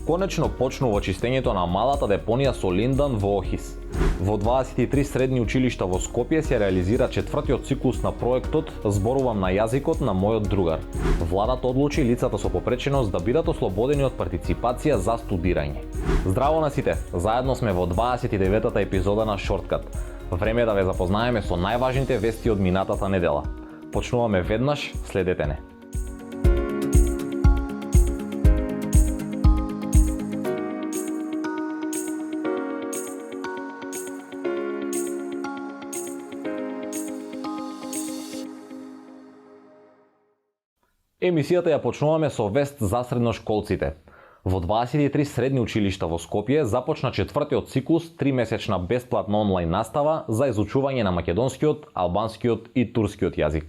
Конечно почнува чистењето на малата депонија Солиндан во Охис. Во 23 средни училишта во Скопје се реализира четвртиот циклус на проектот Зборувам на јазикот на мојот другар. Владата одлучи лицата со попреченост да бидат ослободени од партиципација за студирање. Здраво на сите, заедно сме во 29-та епизода на Шорткат. Време е да ве запознаеме со најважните вести од минатата недела. Почнуваме веднаш, следете не. Емисијата ја почнуваме со вест за средношколците. Во 23 средни училишта во Скопје започна четвртиот циклус 3-месечна бесплатна онлайн настава за изучување на македонскиот, албанскиот и турскиот јазик.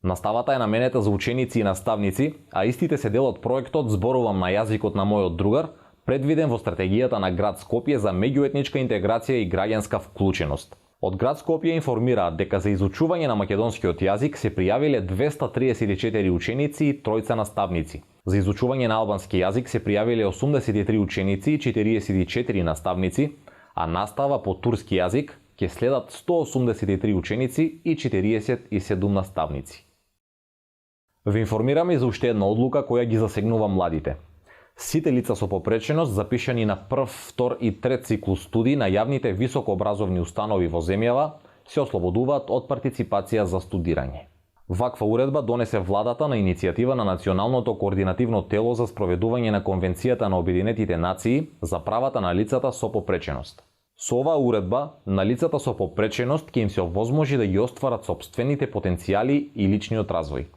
Наставата е наменета за ученици и наставници, а истите се дел од проектот Зборувам на јазикот на мојот другар, предвиден во стратегијата на град Скопје за меѓуетничка интеграција и граѓанска вклученост. Од град Скопје информираат дека за изучување на македонскиот јазик се пријавиле 234 ученици и тројца наставници. За изучување на албански јазик се пријавиле 83 ученици и 44 наставници, а настава по турски јазик ќе следат 183 ученици и 47 наставници. Ве информираме и за уште една одлука која ги засегнува младите. Сите лица со попреченост запишани на прв, втор и трет циклус студии на јавните високообразовни установи во земјава се ослободуваат од партиципација за студирање. Ваква уредба донесе владата на иницијатива на Националното координативно тело за спроведување на Конвенцијата на Обединетите нации за правата на лицата со попреченост. Со оваа уредба, на лицата со попреченост ќе им се овозможи да ги остварат сопствените потенцијали и личниот развој.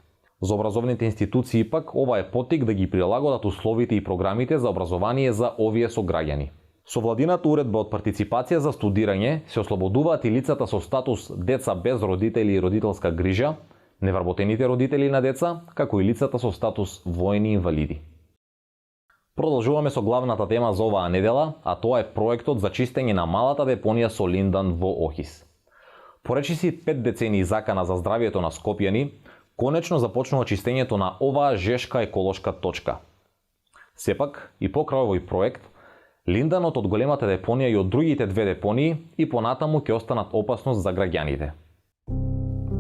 За образовните институции пак ова е поттик да ги прилагодат условите и програмите за образование за овие сограѓани. Со владината уредба од партиципација за студирање се ослободуваат и лицата со статус деца без родители и родителска грижа, невработените родители на деца, како и лицата со статус воени инвалиди. Продолжуваме со главната тема за оваа недела, а тоа е проектот за чистење на малата депонија Солиндан во Охис. Поречиси 5 децении закана за здравието на скопјани, конечно започнува чистењето на оваа жешка еколошка точка. Сепак, и покрај овој проект, линданот од големата депонија и од другите две депонии и понатаму ќе останат опасност за граѓаните.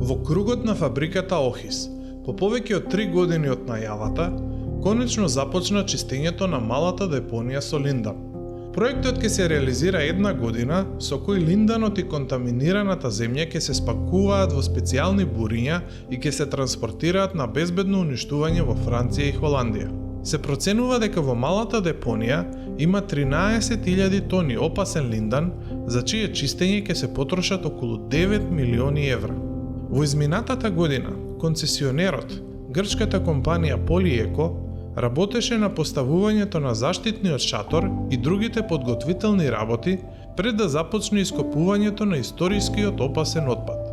Во кругот на фабриката Охис, по повеќе од 3 години од најавата, конечно започна чистењето на малата депонија Солиндан. Проектот ќе се реализира една година, со кој линданот и контаминираната земја ќе се спакуваат во специјални буриња и ќе се транспортираат на безбедно уништување во Франција и Холандија. Се проценува дека во малата депонија има 13.000 тони опасен линдан, за чие чистење ќе се потрошат околу 9 милиони евра. Во изминатата година, концесионерот, грчката компанија Полиеко, работеше на поставувањето на заштитниот шатор и другите подготвителни работи пред да започне ископувањето на историскиот опасен отпад.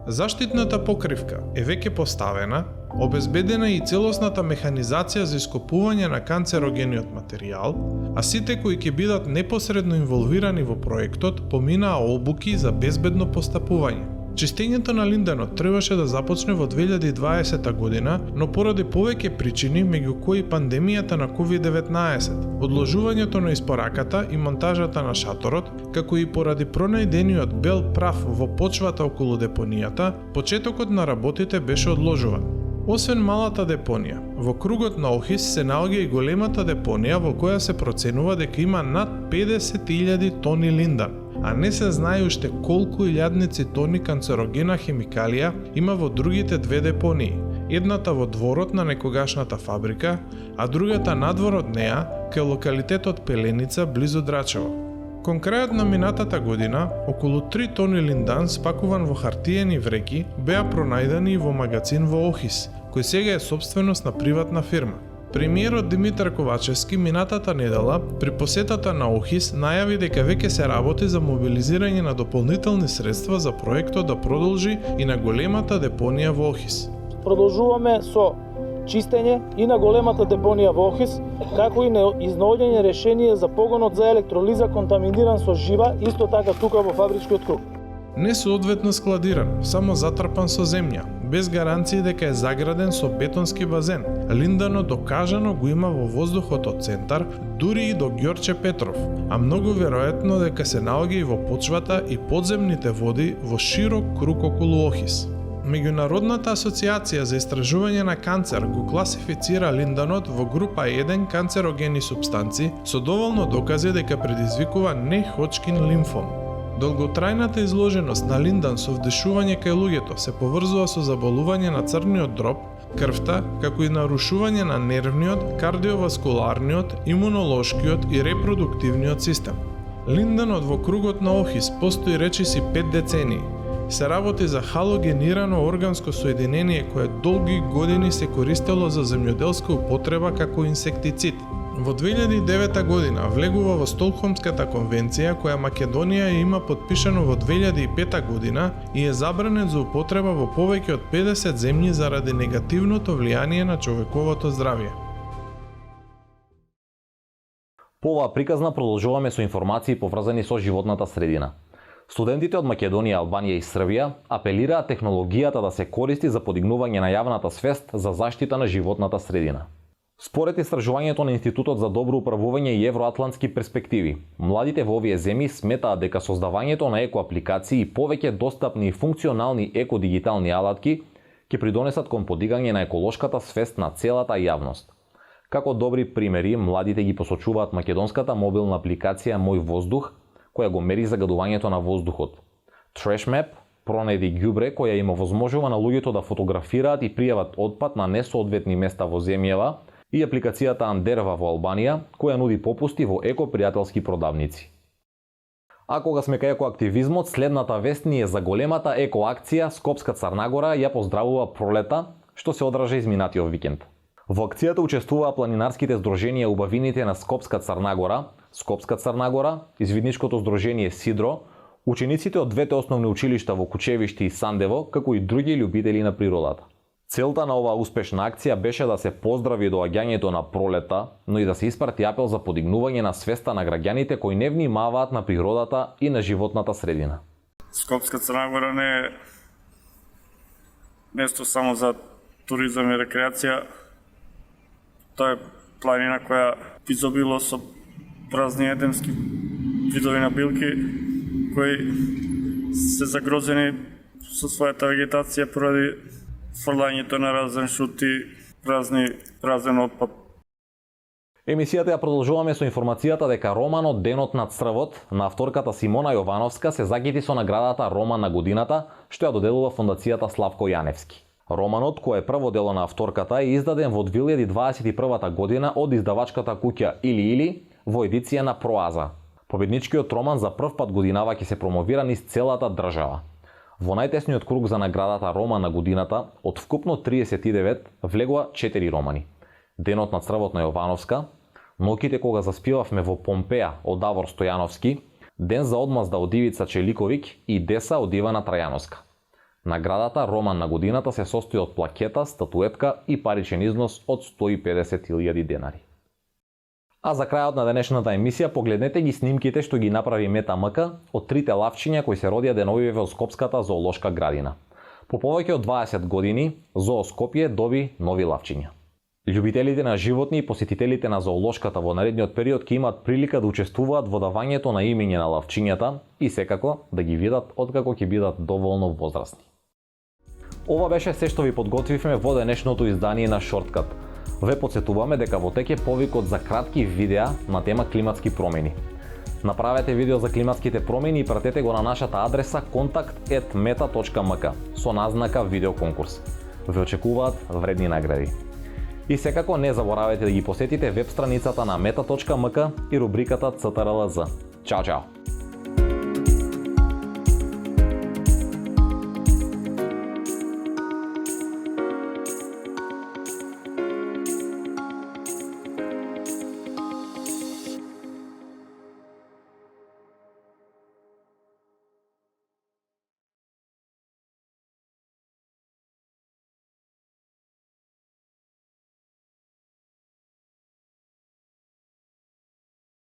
Заштитната покривка е веќе поставена, обезбедена и целосната механизација за ископување на канцерогениот материјал, а сите кои ќе бидат непосредно инволвирани во проектот поминаа обуки за безбедно постапување. Чистењето на линданот требаше да започне во 2020 година, но поради повеќе причини, меѓу кои пандемијата на COVID-19, одложувањето на испораката и монтажата на шаторот, како и поради пронајдениот бел прав во почвата околу депонијата, почетокот на работите беше одложуван. Освен малата депонија, во кругот на Охис се наоѓа и големата депонија во која се проценува дека има над 50.000 тони линдан, а не се знае уште колку илјадници тони канцерогена хемикалија има во другите две депонии. Едната во дворот на некогашната фабрика, а другата надвор од неа, кај локалитетот Пеленица близу Драчево. Кон крајот на минатата година, околу 3 тони линдан спакуван во хартиени вреки беа пронајдени и во магазин во Охис, кој сега е собственост на приватна фирма. Премиерот Димитар Ковачевски минатата недела при посетата на Охис најави дека веќе се работи за мобилизирање на дополнителни средства за проектот да продолжи и на големата депонија во Охис. Продолжуваме со чистење и на големата депонија во Охис, како и на изнаоѓање решение за погонот за електролиза контаминиран со жива, исто така тука во фабричкиот круг. Не соодветно складиран, само затрпан со земја, без гаранции дека е заграден со бетонски базен. Линданот докажано го има во воздухот од центар, дури и до Ѓорче Петров, а многу веројатно дека се наоѓа и во почвата и подземните води во широк круг околу Охис. Меѓународната асоциација за истражување на канцер го класифицира линданот во група 1 канцерогени супстанци со доволно докази дека предизвикува не-Ходжкин лимфом. Долготрајната изложеност на линдан со вдишување кај луѓето се поврзува со заболување на црниот дроб, крвта, како и нарушување на нервниот, кардиоваскуларниот, имунолошкиот и репродуктивниот систем. Линданот во кругот на Охис постои речиси 5 децении. Се работи за халогенирано органско соединение кое долги години се користело за земјоделска употреба како инсектицид. Во 2009 година влегува во Стокхолмската конвенција која Македонија има подпишано во 2005 година и е забранет за употреба во повеќе од 50 земји заради негативното влијание на човековото здравје. По оваа приказна продолжуваме со информации поврзани со животната средина. Студентите од Македонија, Албанија и Србија апелираат технологијата да се користи за подигнување на јавната свест за заштита на животната средина. Според истражувањето на Институтот за добро управување и евроатлантски перспективи, младите во овие земји сметаат дека создавањето на екоапликации и повеќе достапни и функционални екодигитални алатки ќе придонесат кон подигање на еколошката свест на целата јавност. Како добри примери, младите ги посочуваат македонската мобилна апликација Мој воздух, која го мери загадувањето на воздухот. TrashMap пронајди ѓубре која им овозможува на луѓето да фотографираат и пријават отпад на несоодветни места во земјава, и апликацијата Андерва во Албанија, која нуди попусти во екопријателски продавници. А кога сме кај екоактивизмот, следната вест ни е за големата екоакција Скопска Црнагора ја поздравува пролета, што се одржа изминатиот викенд. Во акцијата учествуваа планинарските здруженија убавините на Скопска Црнагора, Скопска Црнагора, извидничкото здружение Сидро, учениците од двете основни училишта во Кучевиште и Сандево, како и други љубители на природата. Целта на оваа успешна акција беше да се поздрави доаѓањето на пролета, но и да се испрати апел за подигнување на свеста на граѓаните кои не внимаваат на природата и на животната средина. Скопска Црнагора не е место само за туризам и рекреација. Тоа е планина која изобилува со празни едемски видови на билки кои се загрозени со својата вегетација поради фрлањето на разен шути, разен отпад. Емисијата ја продолжуваме со информацијата дека романот Денот на црвот на авторката Симона Јовановска се закити со наградата Роман на годината, што ја доделува фондацијата Славко Јаневски. Романот, кој е прво дело на авторката, е издаден во 2021 година од издавачката куќа Или во едиција на Проаза. Победничкиот роман за прв пат годинава ќе се промовира низ целата држава. Во најтесниот круг за наградата Роман на годината, од вкупно 39, влегува 4 романи. Денот на црвот на Јовановска, Ноќите кога заспивавме во Помпеја од Давор Стојановски, Ден за одмазда од Ивица Челиковик и Деса од Ивана Трајановска. Наградата Роман на годината се состои од плакета, статуетка и паричен износ од 150.000 денари. А за крајот на денешната емисија погледнете ги снимките што ги направи Мета МК од трите лавчиња кои се родија деновиве во Скопската зоолошка градина. По повеќе од 20 години, Зоо Скопје доби нови лавчиња. Љубителите на животни и посетителите на зоолошката во наредниот период ќе имаат прилика да учествуваат во давањето на имење на лавчињата и секако да ги видат откако ќе бидат доволно возрастни. Ова беше се што ви подготвивме во денешното издание на Шорткат. Ве потсетуваме дека во тек е повикот за кратки видеа на тема климатски промени. Направете видео за климатските промени и пратете го на нашата адреса contact@meta.mk со назнака видеоконкурс. Ве очекуваат вредни награди. И секако не заборавајте да ги посетите веб страницата на meta.mk и рубриката CTRLZ. Чао, чао!